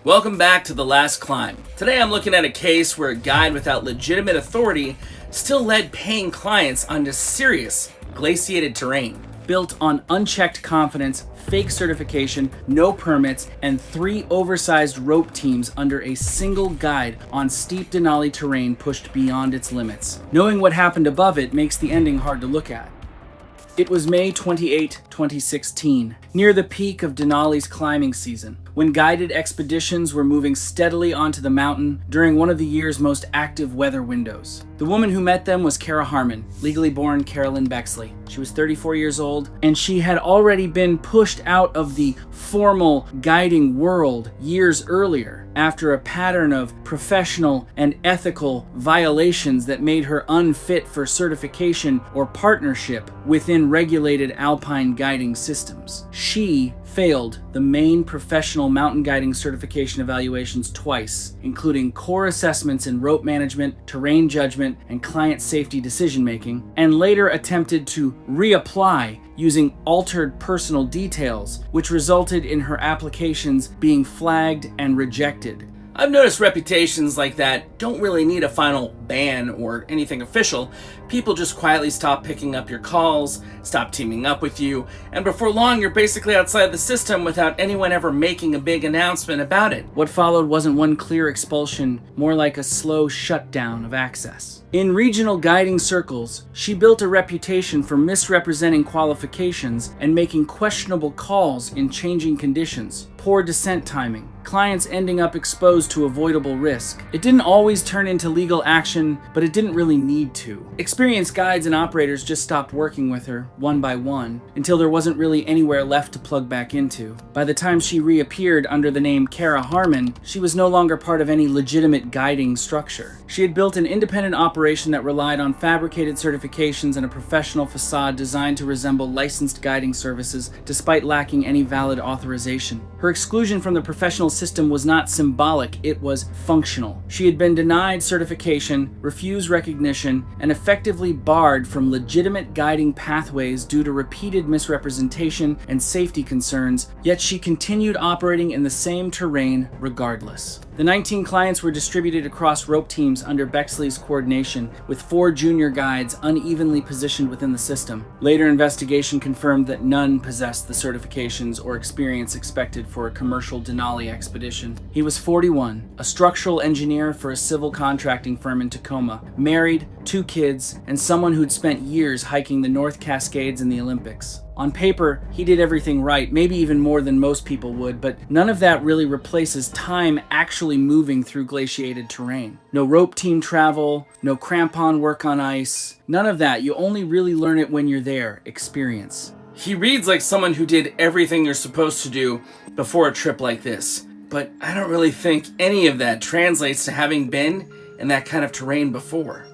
Welcome back to The Last Climb. Today I'm looking at a case where a guide without legitimate authority still led paying clients onto serious glaciated terrain. Built on unchecked confidence, fake certification, no permits, and 3 oversized rope teams under a single guide on steep Denali terrain pushed beyond its limits. Knowing what happened above it makes the ending hard to look at. It was May 28, 2016, near the peak of Denali's climbing season, when guided expeditions were moving steadily onto the mountain during one of the year's most active weather windows. The woman who met them was Kara Harmon, legally born Carolyn Bexley. She was 34 years old, and she had already been pushed out of the formal guiding world years earlier after a pattern of professional and ethical violations that made her unfit for certification or partnership within regulated alpine guiding systems. She failed the main professional mountain guiding certification evaluations twice, including core assessments in rope management, terrain judgment, and client safety decision-making, and later attempted to reapply using altered personal details, which resulted in her applications being flagged and rejected. I've noticed reputations like that don't really need a final ban or anything official. People just quietly stop picking up your calls, stop teaming up with you, and before long you're basically outside the system without anyone ever making a big announcement about it. What followed wasn't one clear expulsion, more like a slow shutdown of access. In regional guiding circles, she built a reputation for misrepresenting qualifications and making questionable calls in changing conditions, poor descent timing, clients ending up exposed to avoidable risk. It didn't always turn into legal action, but it didn't really need to. Experienced guides and operators just stopped working with her, one by one, until there wasn't really anywhere left to plug back into. By the time she reappeared under the name Kara Harmon, she was no longer part of any legitimate guiding structure. She had built an independent operation that relied on fabricated certifications and a professional facade designed to resemble licensed guiding services despite lacking any valid authorization. Her exclusion from the professional system was not symbolic, it was functional. She had been denied certification, refused recognition, and effectively barred from legitimate guiding pathways due to repeated misrepresentation and safety concerns, yet she continued operating in the same terrain regardless. The 19 clients were distributed across rope teams under Bexley's coordination, with 4 junior guides unevenly positioned within the system. Later investigation confirmed that none possessed the certifications or experience expected for a commercial Denali expedition. He was 41, a structural engineer for a civil contracting firm in Tacoma, married, 2 kids, and someone who'd spent years hiking the North Cascades and the Olympics. On paper, he did everything right, maybe even more than most people would, but none of that really replaces time actually moving through glaciated terrain. No rope team travel, no crampon work on ice, none of that. You only really learn it when you're there, experience. He reads like someone who did everything you're supposed to do before a trip like this, but I don't really think any of that translates to having been in that kind of terrain before.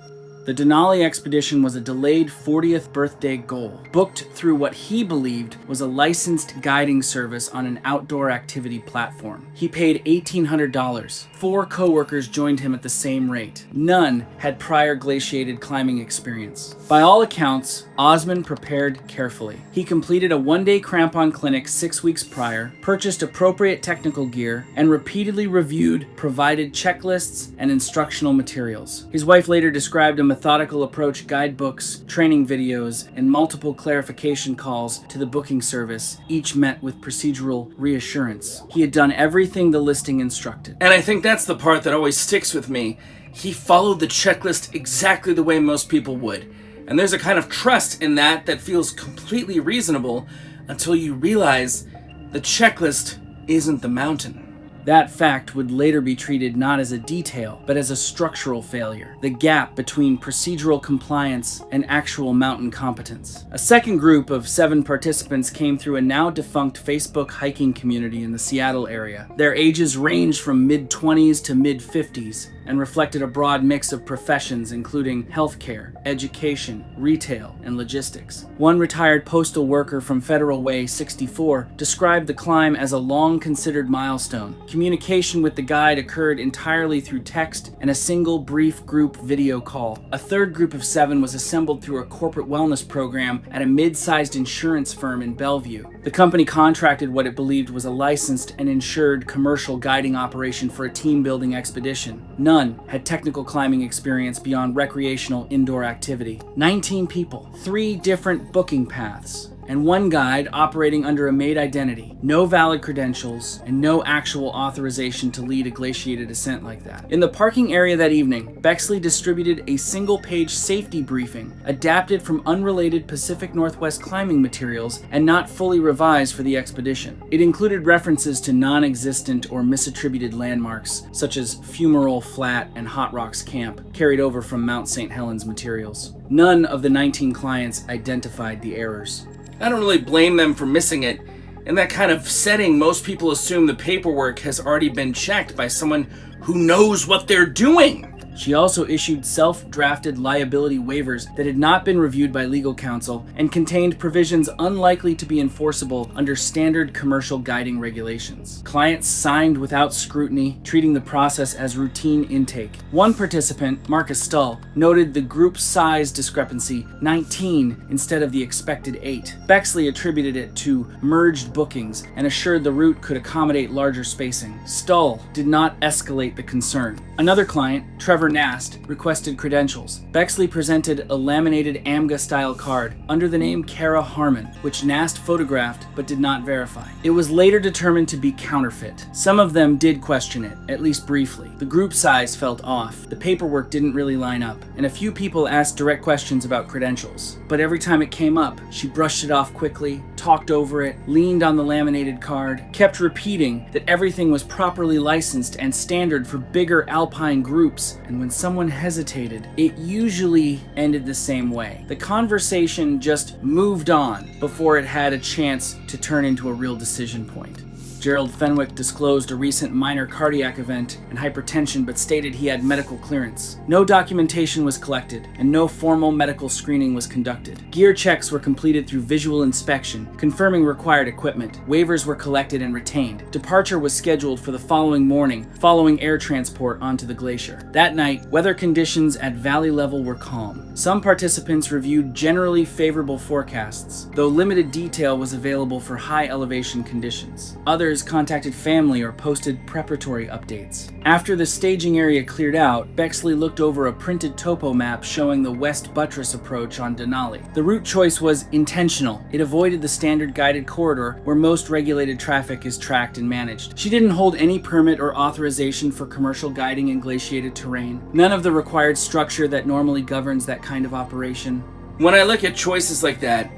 The Denali expedition was a delayed 40th birthday goal, booked through what he believed was a licensed guiding service on an outdoor activity platform. He paid $1,800. 4 co-workers joined him at the same rate. None had prior glaciated climbing experience. By all accounts, Osman prepared carefully. He completed a 1-day crampon clinic 6 weeks prior, purchased appropriate technical gear, and repeatedly reviewed provided checklists and instructional materials. His wife later described a methodical approach, guidebooks, training videos, and multiple clarification calls to the booking service, each met with procedural reassurance. He had done everything the listing instructed. And I think that's the part that always sticks with me. He followed the checklist exactly the way most people would. And there's a kind of trust in that that feels completely reasonable until you realize the checklist isn't the mountain. That fact would later be treated not as a detail, but as a structural failure, the gap between procedural compliance and actual mountain competence. A second group of 7 participants came through a now defunct Facebook hiking community in the Seattle area. Their ages ranged from mid-20s to mid-50s and reflected a broad mix of professions including healthcare, education, retail, and logistics. One retired postal worker from Federal Way 64 described the climb as a long-considered milestone, Communication with the guide occurred entirely through text and a single brief group video call. A third group of 7 was assembled through a corporate wellness program at a mid-sized insurance firm in Bellevue. The company contracted what it believed was a licensed and insured commercial guiding operation for a team-building expedition. None had technical climbing experience beyond recreational indoor activity. 19 people, 3 different booking paths, and one guide operating under a maid identity, no valid credentials, and no actual authorization to lead a glaciated ascent like that. In the parking area that evening, Bexley distributed a single-page safety briefing adapted from unrelated Pacific Northwest climbing materials and not fully revised for the expedition. It included references to non-existent or misattributed landmarks, such as Fumarole Flat and Hot Rocks Camp, carried over from Mount St. Helens materials. None of the 19 clients identified the errors. I don't really blame them for missing it. In that kind of setting, most people assume the paperwork has already been checked by someone who knows what they're doing. She also issued self-drafted liability waivers that had not been reviewed by legal counsel and contained provisions unlikely to be enforceable under standard commercial guiding regulations. Clients signed without scrutiny, treating the process as routine intake. One participant, Marcus Stull, noted the group size discrepancy, 19 instead of the expected 8. Bexley attributed it to merged bookings and assured the route could accommodate larger spacing. Stull did not escalate the concern. Another client, Trevor Nast, requested credentials. Bexley presented a laminated AMGA-style card under the name Kara Harmon, which Nast photographed but did not verify. It was later determined to be counterfeit. Some of them did question it, at least briefly. The group size felt off, the paperwork didn't really line up, and a few people asked direct questions about credentials. But every time it came up, she brushed it off quickly, talked over it, leaned on the laminated card, kept repeating that everything was properly licensed and standard for bigger alpine groups, and when someone hesitated, it usually ended the same way. The conversation just moved on before it had a chance to turn into a real decision point. Gerald Fenwick disclosed a recent minor cardiac event and hypertension, but stated he had medical clearance. No documentation was collected, and no formal medical screening was conducted. Gear checks were completed through visual inspection, confirming required equipment. Waivers were collected and retained. Departure was scheduled for the following morning, following air transport onto the glacier. That night, weather conditions at valley level were calm. Some participants reviewed generally favorable forecasts, though limited detail was available for high elevation conditions. Others contacted family or posted preparatory updates. After the staging area cleared out, Bexley looked over a printed topo map showing the West Buttress approach on Denali. The route choice was intentional. It avoided the standard guided corridor where most regulated traffic is tracked and managed. She didn't hold any permit or authorization for commercial guiding in glaciated terrain. None of the required structure that normally governs that kind of operation. When I look at choices like that,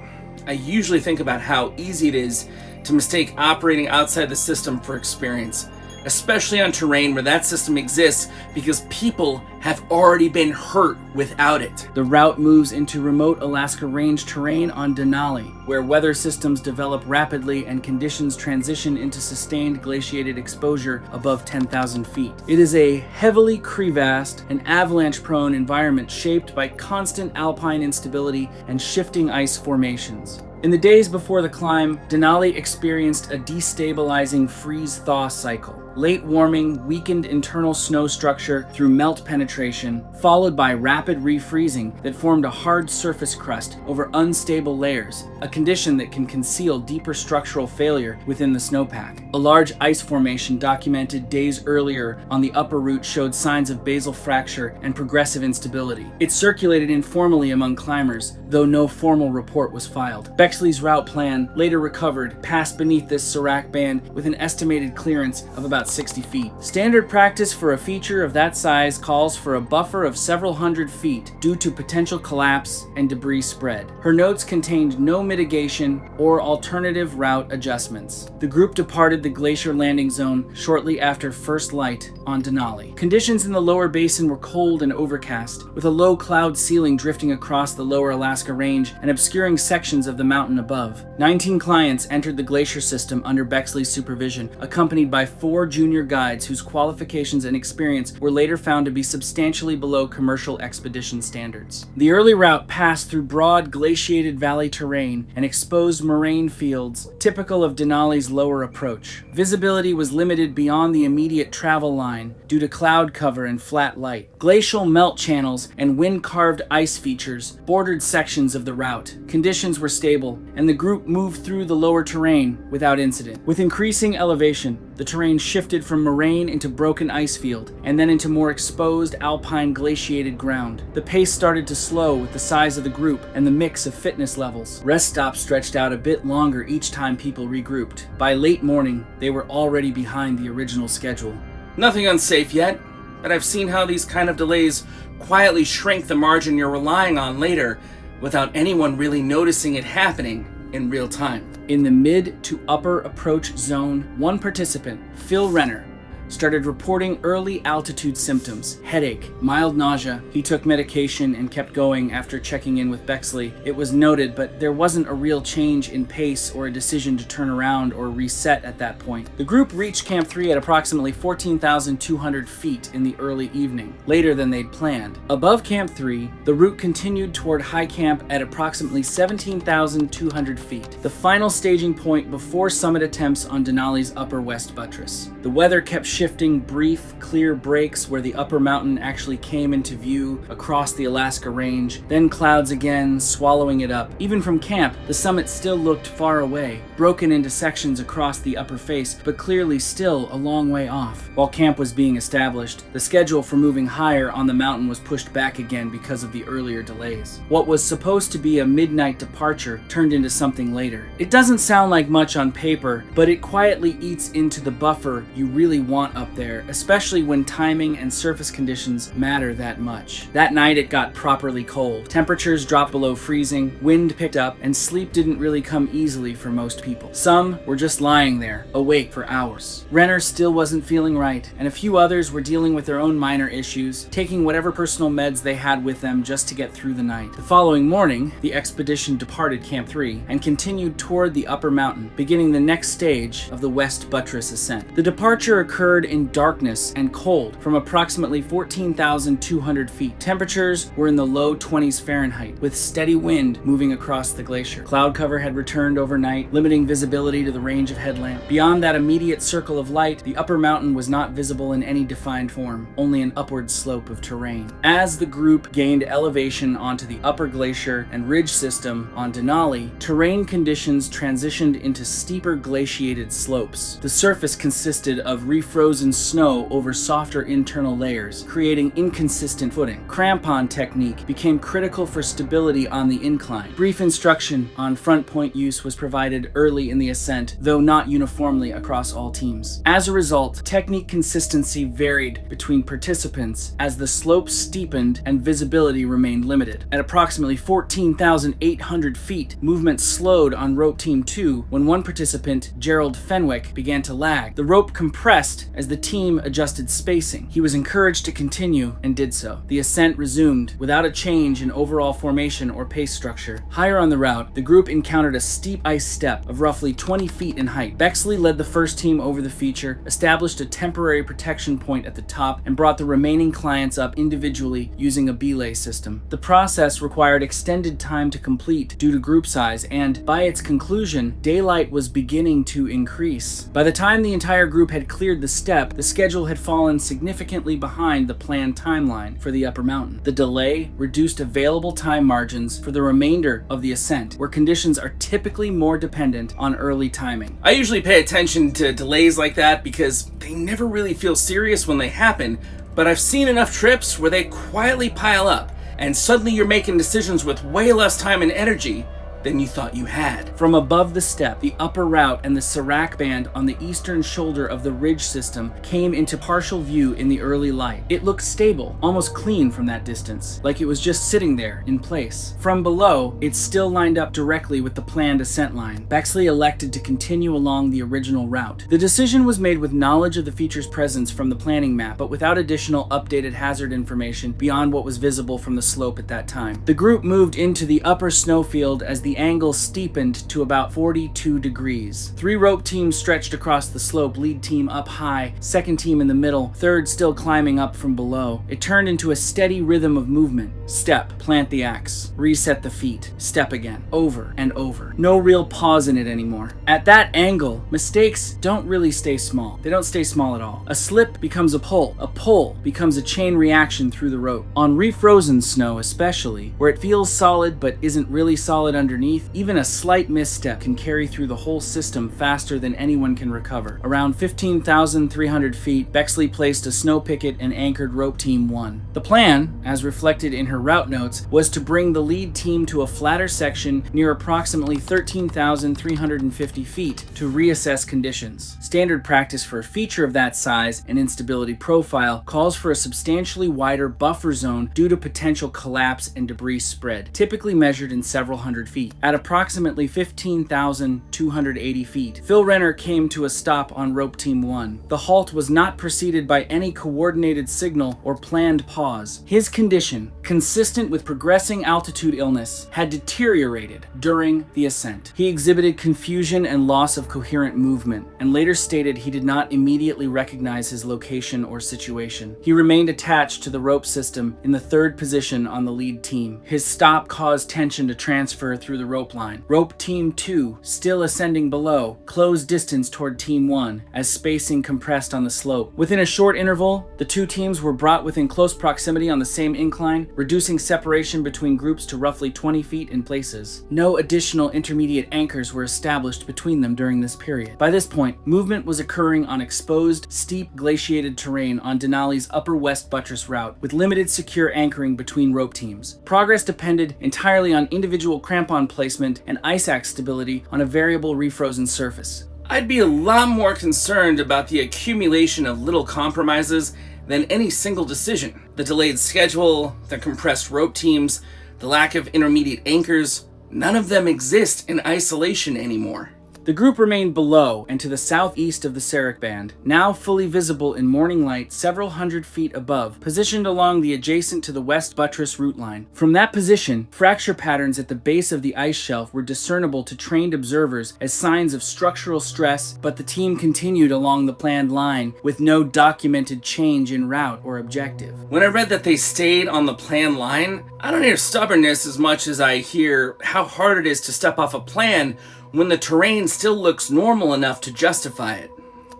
I usually think about how easy it is to mistake operating outside the system for experience, especially on terrain where that system exists because people have already been hurt without it. The route moves into remote Alaska Range terrain on Denali, where weather systems develop rapidly and conditions transition into sustained glaciated exposure above 10,000 feet. It is a heavily crevassed and avalanche-prone environment shaped by constant alpine instability and shifting ice formations. In the days before the climb, Denali experienced a destabilizing freeze-thaw cycle. Late warming weakened internal snow structure through melt penetration, followed by rapid refreezing that formed a hard surface crust over unstable layers, a condition that can conceal deeper structural failure within the snowpack. A large ice formation documented days earlier on the upper route showed signs of basal fracture and progressive instability. It circulated informally among climbers, though no formal report was filed. Bexley's route plan, later recovered, passed beneath this Serac band with an estimated clearance of about 60 feet. Standard practice for a feature of that size calls for a buffer of several hundred feet due to potential collapse and debris spread. Her notes contained no mitigation or alternative route adjustments. The group departed the glacier landing zone shortly after first light on Denali. Conditions in the lower basin were cold and overcast, with a low cloud ceiling drifting across the lower Alaska Range and obscuring sections of the mountain above. 19 clients entered the glacier system under Bexley's supervision, accompanied by 4 junior guides whose qualifications and experience were later found to be substantially below commercial expedition standards. The early route passed through broad glaciated valley terrain and exposed moraine fields typical of Denali's lower approach. Visibility was limited beyond the immediate travel line due to cloud cover and flat light. Glacial melt channels and wind-carved ice features bordered sections of the route. Conditions were stable, and the group moved through the lower terrain without incident. With increasing elevation, the terrain shifted from moraine into broken ice field, and then into more exposed alpine glaciated ground. The pace started to slow with the size of the group and the mix of fitness levels. Rest stops stretched out a bit longer each time people regrouped. By late morning, they were already behind the original schedule. Nothing unsafe yet, but I've seen how these kind of delays quietly shrink the margin you're relying on later without anyone really noticing it happening in real time. In the mid to upper approach zone, one participant, Phil Renner, started reporting early altitude symptoms: headache, mild nausea. He took medication and kept going after checking in with Bexley. It was noted, but there wasn't a real change in pace or a decision to turn around or reset at that point. The group reached Camp 3 at approximately 14,200 feet in the early evening, later than they'd planned. Above Camp 3, the route continued toward High Camp at approximately 17,200 feet, the final staging point before summit attempts on Denali's upper west buttress. The weather kept shifting, brief, clear breaks where the upper mountain actually came into view across the Alaska Range, then clouds again, swallowing it up. Even from camp, the summit still looked far away, broken into sections across the upper face, but clearly still a long way off. While camp was being established, the schedule for moving higher on the mountain was pushed back again because of the earlier delays. What was supposed to be a midnight departure turned into something later. It doesn't sound like much on paper, but it quietly eats into the buffer you really want up there, especially when timing and surface conditions matter that much. That night it got properly cold. Temperatures dropped below freezing, wind picked up, and sleep didn't really come easily for most people. Some were just lying there, awake for hours. Renner still wasn't feeling right, and a few others were dealing with their own minor issues, taking whatever personal meds they had with them just to get through the night. The following morning, the expedition departed Camp 3 and continued toward the upper mountain, beginning the next stage of the West Buttress ascent. The departure occurred in darkness and cold from approximately 14,200 feet. Temperatures were in the low 20s Fahrenheit, with steady wind moving across the glacier. Cloud cover had returned overnight, limiting visibility to the range of headlamp. Beyond that immediate circle of light, the upper mountain was not visible in any defined form, only an upward slope of terrain. As the group gained elevation onto the upper glacier and ridge system on Denali, terrain conditions transitioned into steeper glaciated slopes. The surface consisted of refrozen snow over softer internal layers, creating inconsistent footing. Crampon technique became critical for stability on the incline. Brief instruction on front point use was provided early in the ascent, though not uniformly across all teams. As a result, technique consistency varied between participants as the slopes steepened and visibility remained limited. At approximately 14,800 feet, movement slowed on rope team 2 when one participant, Gerald Fenwick, began to lag. The rope compressed as the team adjusted spacing. He was encouraged to continue and did so. The ascent resumed without a change in overall formation or pace structure. Higher on the route, the group encountered a steep ice step of roughly 20 feet in height. Bexley led the first team over the feature, established a temporary protection point at the top, and brought the remaining clients up individually using a belay system. The process required extended time to complete due to group size, and by its conclusion, daylight was beginning to increase. By the time the entire group had cleared the step, the schedule had fallen significantly behind the planned timeline for the upper mountain. The delay reduced available time margins for the remainder of the ascent, where conditions are typically more dependent on early timing. I usually pay attention to delays like that because they never really feel serious when they happen, but I've seen enough trips where they quietly pile up, and suddenly you're making decisions with way less time and energy than you thought you had. From above the step, the upper route and the Serac band on the eastern shoulder of the ridge system came into partial view in the early light. It looked stable, almost clean from that distance, like it was just sitting there in place. From below, it still lined up directly with the planned ascent line. Bexley elected to continue along the original route. The decision was made with knowledge of the feature's presence from the planning map, but without additional updated hazard information beyond what was visible from the slope at that time. The group moved into the upper snowfield as the the angle steepened to about 42 degrees. 3 rope teams stretched across the slope, lead team up high, second team in the middle, third still climbing up from below. It turned into a steady rhythm of movement. Step, plant the axe, reset the feet, step again, over and over. No real pause in it anymore. At that angle, mistakes don't really stay small. They don't stay small at all. A slip becomes a pull becomes a chain reaction through the rope. On refrozen snow especially, where it feels solid but isn't really solid underneath, even a slight misstep can carry through the whole system faster than anyone can recover. Around 15,300 feet, Bexley placed a snow picket and anchored rope team 1. The plan, as reflected in her route notes, was to bring the lead team to a flatter section near approximately 13,350 feet to reassess conditions. Standard practice for a feature of that size and instability profile calls for a substantially wider buffer zone due to potential collapse and debris spread, typically measured in several hundred feet. At approximately 15,280 feet, Phil Renner came to a stop on rope team 1. The halt was not preceded by any coordinated signal or planned pause. His condition, consistent with progressing altitude illness, had deteriorated during the ascent. He exhibited confusion and loss of coherent movement, and later stated he did not immediately recognize his location or situation. He remained attached to the rope system in the 3rd position on the lead team. His stop caused tension to transfer through the rope line. Rope team 2, still ascending below, closed distance toward team 1 as spacing compressed on the slope. Within a short interval, the 2 teams were brought within close proximity on the same incline, reducing separation between groups to roughly 20 feet in places. No additional intermediate anchors were established between them during this period. By this point, movement was occurring on exposed, steep glaciated terrain on Denali's upper west buttress route, with limited secure anchoring between rope teams. Progress depended entirely on individual crampon placement and ice axe stability on a variable refrozen surface. I'd be a lot more concerned about the accumulation of little compromises than any single decision. The delayed schedule, the compressed rope teams, the lack of intermediate anchors, none of them exist in isolation anymore. The group remained below and to the southeast of the Sarek Band, now fully visible in morning light several hundred feet above, positioned along the adjacent to the west buttress route line. From that position, fracture patterns at the base of the ice shelf were discernible to trained observers as signs of structural stress, but the team continued along the planned line with no documented change in route or objective. When I read that they stayed on the planned line, I don't hear stubbornness as much as I hear how hard it is to step off a plan when the terrain still looks normal enough to justify it.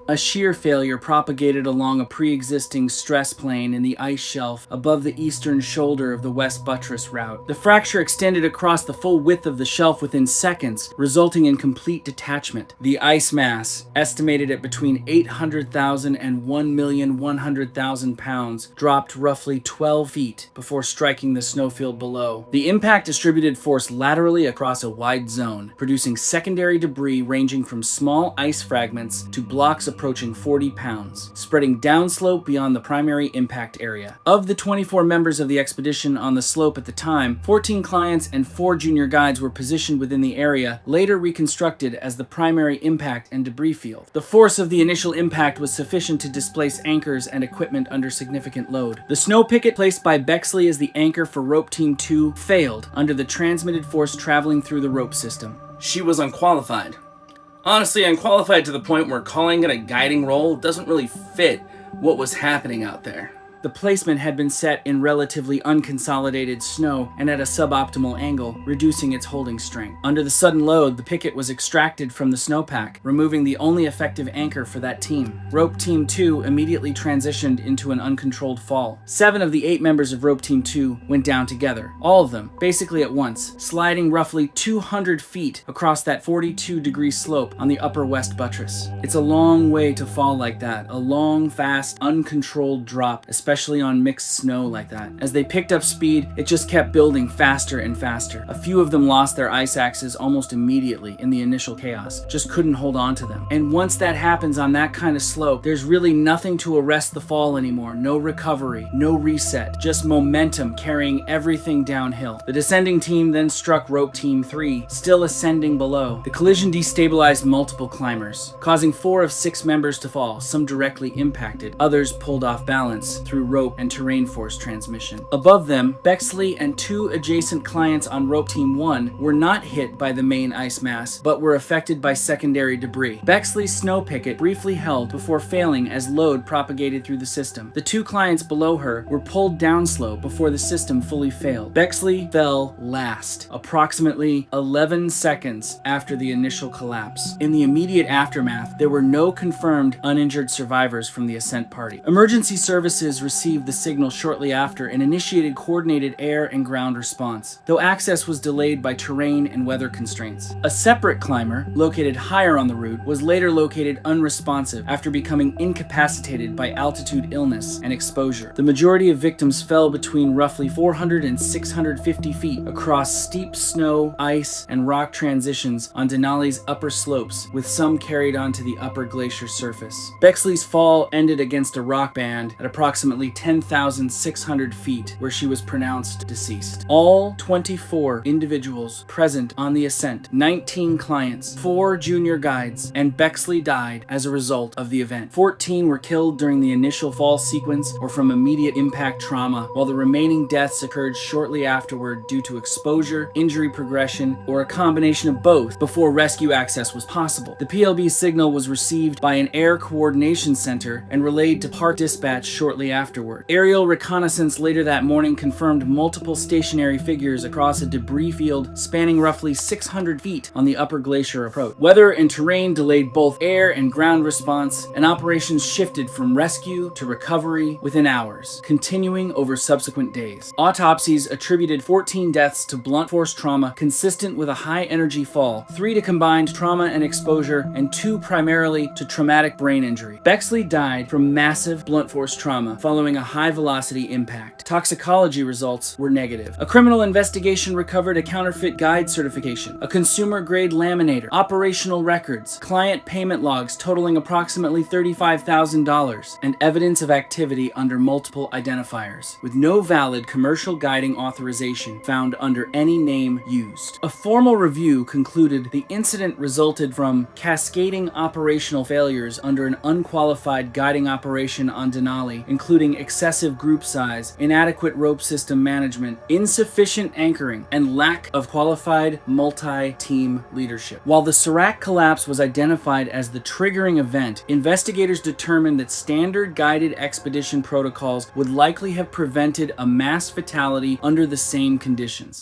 A shear failure propagated along a pre-existing stress plane in the ice shelf above the eastern shoulder of the west buttress route. The fracture extended across the full width of the shelf within seconds, resulting in complete detachment. The ice mass, estimated at between 800,000 and 1,100,000 pounds, dropped roughly 12 feet before striking the snowfield below. The impact distributed force laterally across a wide zone, producing secondary debris ranging from small ice fragments to blocks approaching 40 pounds, spreading downslope beyond the primary impact area. Of the 24 members of the expedition on the slope at the time, 14 clients and 4 junior guides were positioned within the area, later reconstructed as the primary impact and debris field. The force of the initial impact was sufficient to displace anchors and equipment under significant load. The snow picket placed by Bexley as the anchor for rope team 2 failed under the transmitted force traveling through the rope system. She was unqualified. Honestly, unqualified to the point where calling it a guiding role doesn't really fit what was happening out there. The placement had been set in relatively unconsolidated snow and at a suboptimal angle, reducing its holding strength. Under the sudden load, the picket was extracted from the snowpack, removing the only effective anchor for that team. Rope Team 2 immediately transitioned into an uncontrolled fall. 7 of the 8 members of Rope Team 2 went down together, all of them, basically at once, sliding roughly 200 feet across that 42-degree slope on the upper west buttress. It's a long way to fall like that, a long, fast, uncontrolled drop, especially on mixed snow like that. As they picked up speed, it just kept building faster and faster. A few of them lost their ice axes almost immediately in the initial chaos, just couldn't hold on to them. And once that happens on that kind of slope, there's really nothing to arrest the fall anymore. No recovery, no reset, just momentum carrying everything downhill. The descending team then struck Rope Team 3, still ascending below. The collision destabilized multiple climbers, causing 4 of 6 members to fall, some directly impacted, others pulled off balance through through rope and terrain force transmission. Above them, Bexley and 2 adjacent clients on Rope Team 1 were not hit by the main ice mass, but were affected by secondary debris. Bexley's snow picket briefly held before failing as load propagated through the system. The 2 clients below her were pulled downslope before the system fully failed. Bexley fell last, approximately 11 seconds after the initial collapse. In the immediate aftermath, there were no confirmed uninjured survivors from the ascent party. Emergency services received the signal shortly after and initiated coordinated air and ground response, though access was delayed by terrain and weather constraints. A separate climber, located higher on the route, was later located unresponsive after becoming incapacitated by altitude illness and exposure. The majority of victims fell between roughly 400 and 650 feet across steep snow, ice, and rock transitions on Denali's upper slopes, with some carried onto the upper glacier surface. Bexley's fall ended against a rock band at approximately 10,600 feet, where she was pronounced deceased. All 24 individuals present on the ascent, 19 clients, 4 junior guides, and Bexley died as a result of the event. 14 were killed during the initial fall sequence or from immediate impact trauma, while the remaining deaths occurred shortly afterward due to exposure, injury progression, or a combination of both before rescue access was possible. The PLB signal was received by an air coordination center and relayed to Park Dispatch shortly afterward. Aerial reconnaissance later that morning confirmed multiple stationary figures across a debris field spanning roughly 600 feet on the upper glacier approach. Weather and terrain delayed both air and ground response, and operations shifted from rescue to recovery within hours, continuing over subsequent days. Autopsies attributed 14 deaths to blunt force trauma consistent with a high energy fall, 3 to combined trauma and exposure, and 2 primarily to traumatic brain injury. Bexley died from massive blunt force trauma following a high velocity impact. Toxicology results were negative. A criminal investigation recovered a counterfeit guide certification, a consumer grade laminator, operational records, client payment logs totaling approximately $35,000, and evidence of activity under multiple identifiers, with no valid commercial guiding authorization found under any name used. A formal review concluded the incident resulted from cascading operational failures under an unqualified guiding operation on Denali, including excessive group size, inadequate rope system management, insufficient anchoring, and lack of qualified multi-team leadership. While the Serac collapse was identified as the triggering event, investigators determined that standard guided expedition protocols would likely have prevented a mass fatality under the same conditions.